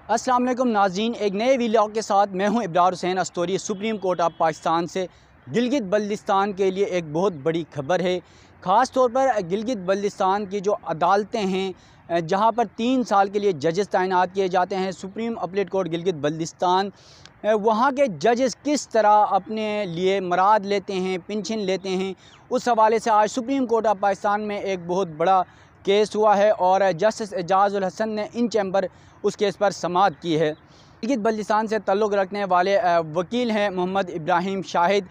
अस्सलाम वालेकुम नाज़रीन, एक नए व्लॉग के साथ मैं हूं Ibrar Hussain Astori. Supreme court of Pakistan से गिलगित बल्तिस्तान के लिए एक बहुत बड़ी खबर है। ख़ास तौर पर गिलगित बल्तिस्तान की जो अदालतें हैं, जहां पर 3 साल के लिए जजेस तैनात किए जाते हैं, supreme appellate court Gilgit Baltistan, वहाँ के जजेस किस तरह अपने लिए मराद लेते हैं, पेंशन लेते हैं, उस हवाले से आज सुप्रीम कोर्ट ऑफ पाकिस्तान में एक बहुत बड़ा केस हुआ है और जस्टिस एजाज़ उल हसन ने इन चैम्बर उस केस पर समाअत की है। गिलगित बल्तिस्तान से ताल्लुक़ रखने वाले वकील हैं मोहम्मद इब्राहिम शाहिद,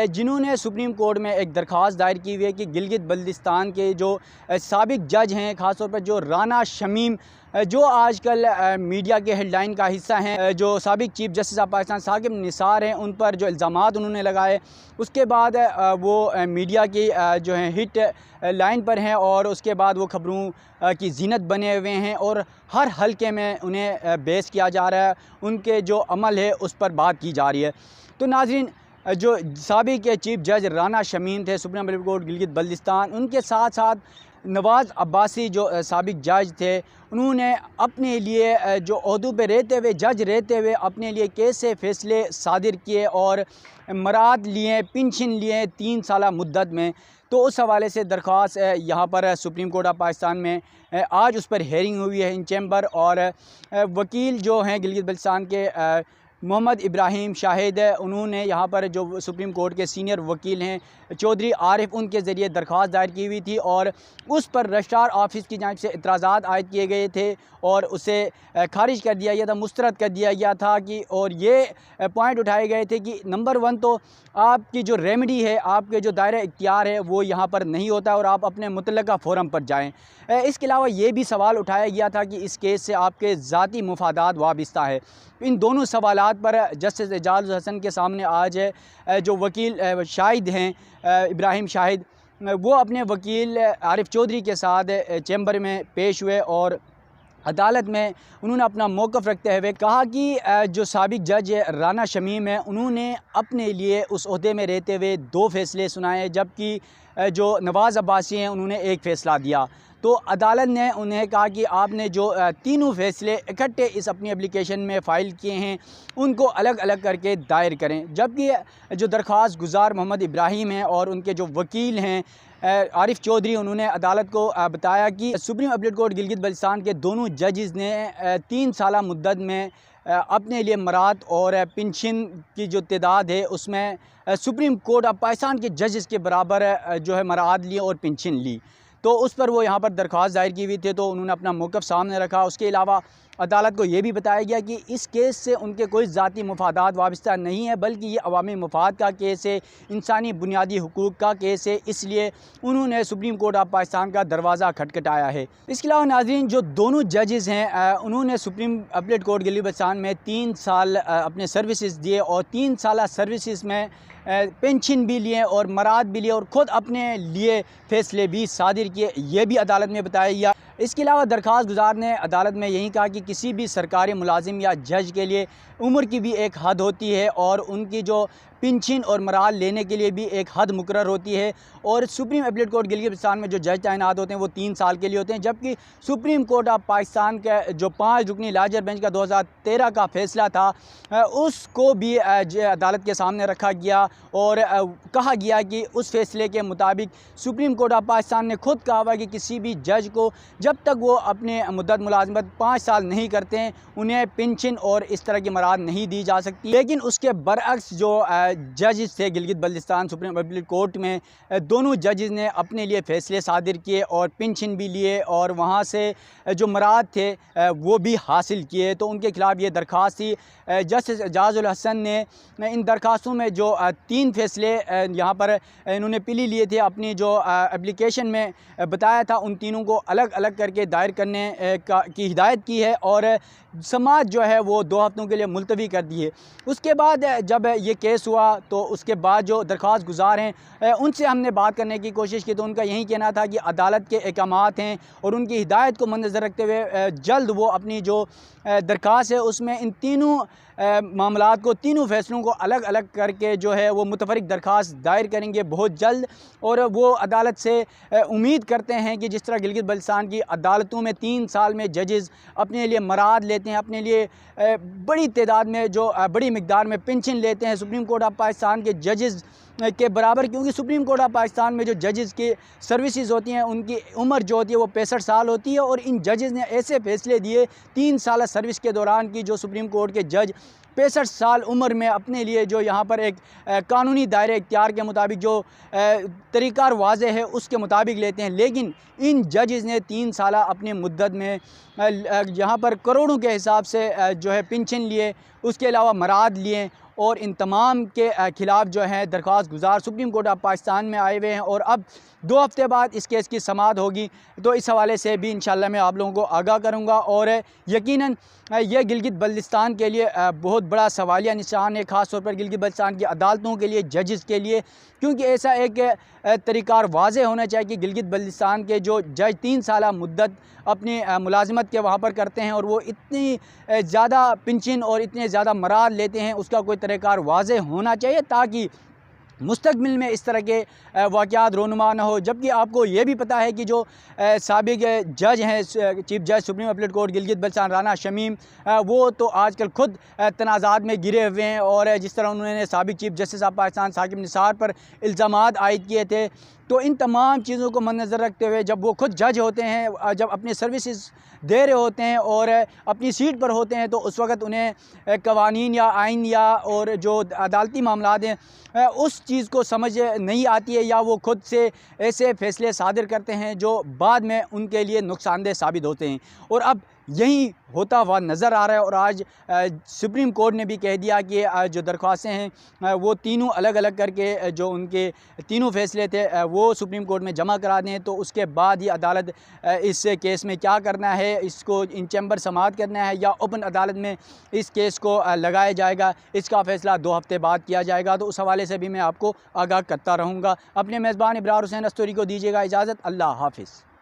जिन्होंने सुप्रीम कोर्ट में एक दरख्वास्त दायर की हुई है कि गिलगित बल्तिस्तान के जो साबिक जज हैं, ख़ास तौर पर जो राना शमीम, जो आजकल मीडिया के हेडलाइन का हिस्सा हैं, जो साबिक chief justice of Pakistan Saqib Nisar हैं, उन पर जो इल्ज़ामात उन्होंने लगाए, उसके बाद वो मीडिया की जो है हिट लाइन पर हैं और उसके बाद वो खबरों की जीनत बने हुए हैं और हर हलके में उन्हें बेस किया जा रहा है, उनके जो अमल है उस पर बात की जा रही है। तो नाज़रीन, जो साबिक चीफ जज राना शमीम थे supreme appeal court Gilgit Baltistan, उनके साथ साथ नवाज़ अब्बासी जो साबिक जज थे, उन्होंने अपने लिए जो ओहदे पे रहते हुए, जज रहते हुए, अपने लिए कैसे फ़ैसले सादिर किए और मराद लिए, पेंशन लिए 3 साल मुद्दत में। तो उस हवाले से दरख्वास्त यहाँ पर सुप्रीम कोर्ट ऑफ पाकिस्तान में आज उस पर हेयरिंग हुई है इन चैम्बर। और वकील जो हैं गिलगित बल्तिस्तान के मोहम्मद इब्राहिम शाहिद, उन्होंने यहाँ पर जो सुप्रीम कोर्ट के सीनियर वकील हैं चौधरी आरिफ, उनके ज़रिए दरख्वास्त दायर की हुई थी और उस पर रजिस्ट्रार ऑफिस की जानिब से इतराज़ात आयद किए गए थे और उसे खारिज कर दिया गया था, मुस्तरद कर दिया गया था कि, और ये पॉइंट उठाए गए थे कि नंबर 1 तो आपकी जो रेमेडी है, आपके जो दायरा इख्तियार है, वो यहाँ पर नहीं होता और आप अपने मुतल्लका फ़ोरम पर जाएँ। इसके अलावा ये भी सवाल उठाया गया था कि इस केस से आपके ज़ाती मुफादात वाबस्ता है। इन दोनों सवालात पर जस्टिस एजाज़ उल हसन के सामने आज जो वकील शाहिद हैं इब्राहिम शाहिद, वो अपने वकील आरिफ चौधरी के साथ चैम्बर में पेश हुए और अदालत में उन्होंने अपना मौक़िफ़ रखते हुए कहा कि जो साबिक जज राना शमीम है, उन्होंने अपने लिए उस ओहदे में रहते हुए 2 फ़ैसले सुनाए, जबकि जो नवाज़ अब्बासी हैं उन्होंने 1 फ़ैसला दिया। तो अदालत ने उन्हें कहा कि आपने जो तीनों फ़ैसले इकट्ठे इस अपनी एप्लीकेशन में फ़ाइल किए हैं, उनको अलग अलग करके दायर करें। जबकि जो दरख्वास्त गुज़ार मोहम्मद इब्राहिम हैं और उनके जो वकील हैं आरिफ चौधरी, उन्होंने अदालत को बताया कि supreme appellate court Gilgit Baltistan के दोनों जजेस ने 3 साल मुद्दत में अपने लिए मराद और पेंशन की जो तादाद है उसमें सुप्रीम कोर्ट ऑफ पाकिस्तान के जजेस के बराबर जो है मराद लिए और पेंशन ली। तो उस पर वो यहाँ पर दरख्वास्त दायर की हुई थी, तो उन्होंने अपना मौक़िफ़ सामने रखा। उसके अलावा अदालत को ये भी बताया गया कि इस केस से उनके कोई ज़ाती मुफादात वाबस्ता नहीं है, बल्कि ये अवामी मफाद का केस है, इंसानी बुनियादी हुकूक़ का केस है, इसलिए उन्होंने सुप्रीम कोर्ट ऑफ पाकिस्तान का दरवाज़ा खटखटाया है। इसके अलावा नाज़रीन, जो दोनों जजेस हैं उन्होंने supreme appellate court Gilgit Baltistan में 3 साल अपने सर्विसेज दिए और 3 साल सर्विसेज में पेंशन भी लिए और मराद भी लिए और ख़ुद अपने लिए फ़ैसले भी सादिर किए, ये भी अदालत में बताया गया। इसके अलावा दरख्वास्त गुज़ार ने अदालत में यही कहा कि किसी भी सरकारी मुलाजिम या जज के लिए उम्र की भी एक हद होती है और उनकी जो पेंशन और मराद लेने के लिए भी एक हद मुकर्रर होती है और supreme appellate court Gilgit Baltistan में जो जज तैनात होते हैं वो 3 साल के लिए होते हैं, जबकि सुप्रीम कोर्ट ऑफ पाकिस्तान का जो 5 रुकनी लार्जर बेंच का 2013 का फ़ैसला था, उसको भी अदालत के सामने रखा गया और कहा गया कि उस फ़ैसले के मुताबिक सुप्रीम कोर्ट ऑफ पाकिस्तान ने खुद कहा हुआ कि किसी भी जज को जब तक वो अपने मुद्दत मुलाजमत 5 साल नहीं करते हैं, उन्हें पेंशन और इस तरह की मराद नहीं दी जा सकती। लेकिन उसके बरअक्स जो जजेस थे Gilgit Baltistan supreme appeal court में, दोनों जजेस ने अपने लिए फ़ैसले सादिर किए और पेंशन भी लिए और वहाँ से जो मराद थे वो भी हासिल किए। तो उनके ख़िलाफ़ ये दरख्वास्त थी। जस्टिस एजाज़ उल हसन ने इन दरख्वास्तों में जो 3 फ़ैसले यहाँ पर इन्होंने पीली लिए थे, अपनी जो एप्लीकेशन में बताया था, उन तीनों को अलग अलग करके दायर करने की हिदायत की है और समाअत जो है वो 2 हफ़्तों के लिए मुलतवी कर दी है। उसके बाद जब ये केस हुआ तो उसके बाद जो दरख्वास्त गुज़ार हैं उनसे हमने बात करने की कोशिश की, तो उनका यही कहना था कि अदालत के अहकामात हैं और उनकी हिदायत को मद्देनज़र रखते हुए जल्द वो अपनी जो दरख्वास्त है उसमें इन तीनों मामलात को, तीनों फ़ैसलों को अलग अलग करके जो है वो मुतफरिक दरख्वास्त दायर करेंगे बहुत जल्द। और वो अदालत से उम्मीद करते हैं कि जिस तरह गिलगित बल्तिस्तान की अदालतों में 3 साल में जजेज़ अपने लिए मराद लेते हैं, अपने लिए बड़ी तादाद में जो बड़ी मिकदार में पेंशन लेते हैं सुप्रीम कोर्ट ऑफ पाकिस्तान के जजेज़ के बराबर, क्योंकि सुप्रीम कोर्ट ऑफ पाकिस्तान में जो जजेज़ की सर्विसेज होती हैं उनकी उम्र जो होती है वो 65 साल होती है। और इन जजेज़ ने ऐसे फ़ैसले दिए 3 साल सर्विस के दौरान की जो सुप्रीम कोर्ट के जज 65 साल उम्र में अपने लिए जो यहाँ पर एक कानूनी दायरे इख्तियार के मुताबिक जो तरीक़ार वाज़े है उसके मुताबिक लेते हैं, लेकिन इन जजेज़ ने 3 साल अपनी मुद्दत में यहाँ पर करोड़ों के हिसाब से जो है पेंशन लिए, उसके अलावा मराद लिए और इन तमाम के ख़िलाफ़ जो है दरख्वास्त गुज़ार सुप्रीम कोर्ट ऑफ पाकिस्तान में आए हुए हैं। और अब 2 हफ़्ते बाद इस केस की समाअत होगी, तो इस हवाले से भी इंशाअल्लाह मैं आप लोगों को आगाह करूँगा। और यकीनन यह गिलगित बल्तिस्तान के लिए बहुत बड़ा सवालिया निशान है, ख़ास तौर पर गिलगित बल्तिस्तान की अदालतों के लिए, जजेस के लिए, क्योंकि ऐसा एक तरीक़ार वाज़े होना चाहिए कि गिलगित बल्तिस्तान के जो जज 3 साल मुद्दत अपनी मुलाजमत के वहाँ पर करते हैं और वो इतनी ज़्यादा पेंशन और इतने ज़्यादा मराद लेते हैं, उसका कोई तरीक़ार वाज़े होना चाहिए ताकि मुस्तक़बिल में इस तरह के वाक़यात रोनुमा न हो। जबकि आपको ये भी पता है कि जो साबिक़ जज हैं, चीफ जज supreme appeal court Gilgit Baltistan Rana Shamim, वो तो आजकल ख़ुद तनाज़ात में घिरे हुए हैं। और जिस तरह उन्होंने साबिक़ chief justice of Pakistan Saqib Nisar पर इल्ज़ामात आयद किए थे, तो इन तमाम चीज़ों को मद्देनज़र रखते हुए जब वो खुद जज होते हैं, जब अपनी सर्विसेज दे रहे होते हैं और अपनी सीट पर होते हैं, तो उस वक़्त उन्हें कवानीन या आइन या और जो अदालती मामलात हैं उस चीज़ को समझ नहीं आती है, या वो खुद से ऐसे फ़ैसले सादिर करते हैं जो बाद में उनके लिए नुकसानदेह साबित होते हैं। और अब यही होता हुआ नज़र आ रहा है। और आज सुप्रीम कोर्ट ने भी कह दिया कि जो दरख्वास्तें हैं वो तीनों अलग अलग करके जो उनके तीनों फ़ैसले थे वो सुप्रीम कोर्ट में जमा करा दें, तो उसके बाद ही अदालत इस केस में क्या करना है, इसको इन चैम्बर समाअत करना है या ओपन अदालत में इस केस को लगाया जाएगा, इसका फ़ैसला 2 हफ़्ते बाद किया जाएगा। तो उस हवाले से भी मैं आपको आगाह करता रहूँगा। अपने मेज़बान इब्रार हुसैन अस्तोरी को दीजिएगा इजाज़त। अल्लाह हाफ़िज़।